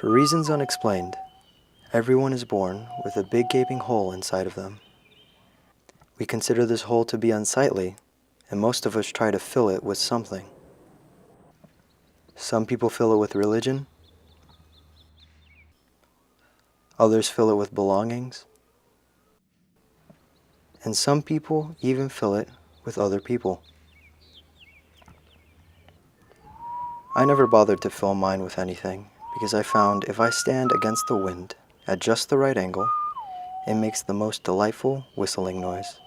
For reasons unexplained, everyone is born with a big gaping hole inside of them. We consider this hole to be unsightly, and most of us try to fill it with something. Some people fill it with religion, others fill it with belongings, and some people even fill it with other people. I never bothered to fill mine with anything because I found if I stand against the wind at just the right angle, it makes the most delightful whistling noise.